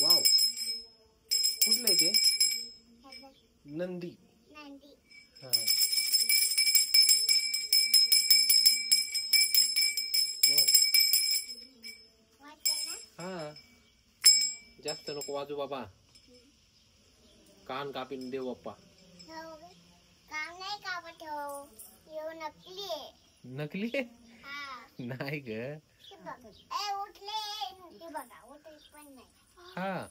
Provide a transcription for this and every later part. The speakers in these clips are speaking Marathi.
वाव, कुठलं आहे ते? नंदी. नंदी. हा हा, जास्त नको वाजू बाबा, कान कापीन देव बाप्पा. काम नाही कापत हो, यो नकली आहे. नकली आहे? हा नाही ग. उठले ते बघा, उठले पण नाही. हा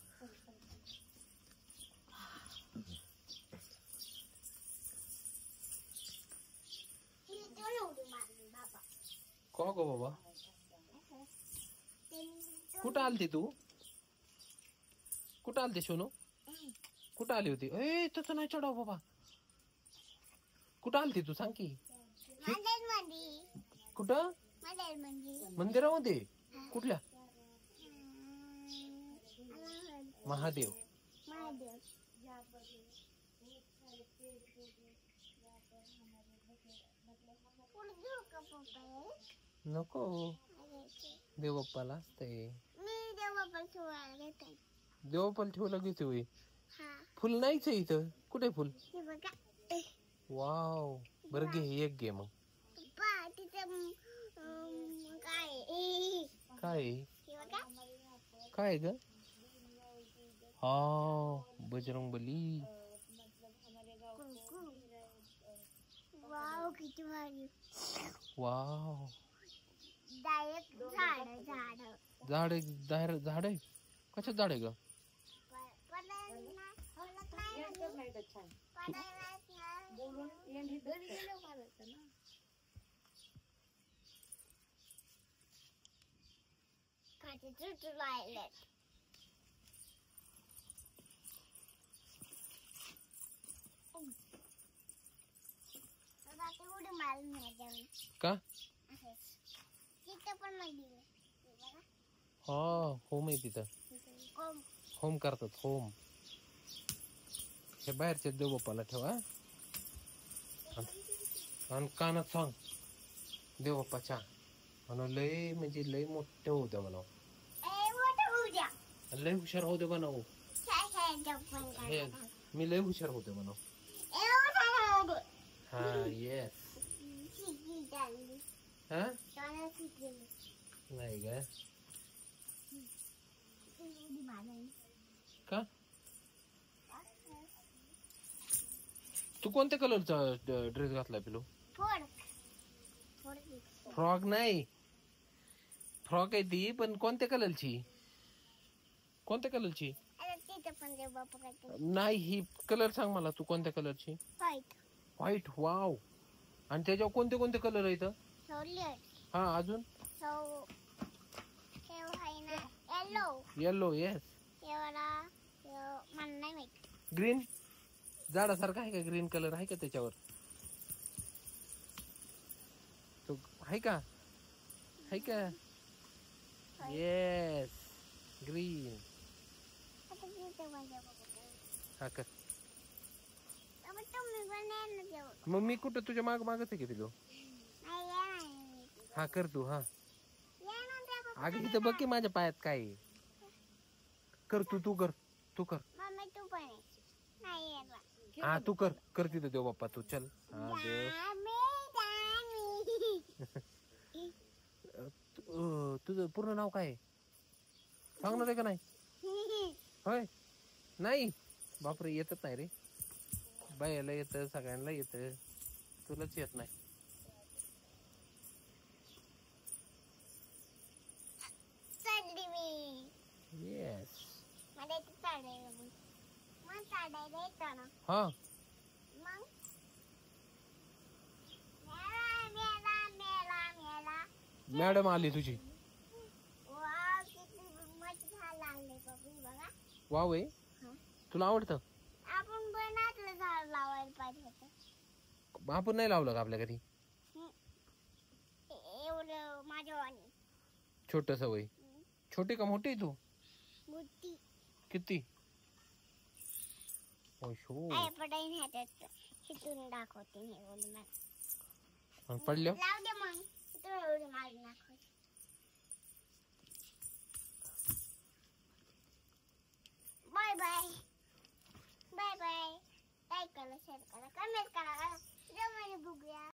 को गो बाबा, कुठं आलती तू? कुठं आलती सोनू? कुठं आली होती? ए तसं नाही चढाव बाबा. कुठं आलती तू सांग की? कुठं? मंदिरामध्ये? कुठल्या? महादेव. नको, देव बाप्पाला असते. देवबाप्पाला ठेवला घेते होय. फुल नाहीच आहे इथं. कुठे फुल? वाव, बरं घे, एक घे मग. काय काय ग? हा, बजरंगबली. वाव किती भारी. वाव, झाड झाड आहे. कशात झाड आहे ग? का? हा, होम आहे तिथं. होम करतात, होम. हे बाहेरच्या देव बाप्पाला ठेवा आणि कानात सांग देव बाप्पाच्या, म्हणून लय म्हणजे लय मोठे होते म्हणाव, लय हुशार होते म्हणाव. मी लय हुशार होते म्हणाव. हा येस. हा नाही ग. का? तू कोणत्या कलरचा ड्रेस घातलाय पिलू? फ्रॉक नाही, फ्रॉक आहे ती, पण कोणत्या कलरची? कोणत्या कलरची? नाही, ही कलर सांग मला तू, कोणत्या कलरची? व्हाईट. वाव, आणि त्याच्यावर कोणते कोणते कलर आहेत? हा, अजून? येलो. येस. ग्रीन, झाडासारखा आहे का? ग्रीन कलर आहे का त्याच्यावर? तो आहे का? आहे का? Yes, green. हा कर. मग मी कुठं तुझ्या मागच आहे की पिलो? हा कर तू. हा, अगं इथं बघ की माझ्या पायात काय आहे. कर तू कर. हा, तू कर तिथं देव बाप्पा तू. चल. हा देव. तुझं पूर्ण नाव काय आहे? सांगणार आहे का नाही? होय, नाही. बापरे, येतच नाही रे. बायाला येतं, सगळ्यांना येतं, तुलाच येत नाही. येस. हा, मॅडम आली तुझी. वाव आहे. तुला आवडतं? आपण नाही लावलं का आपल्या घरी? छोटस वय. छोटी का मोठी तू? किती? पडल्या करा कमेंट करा जमाने बघूया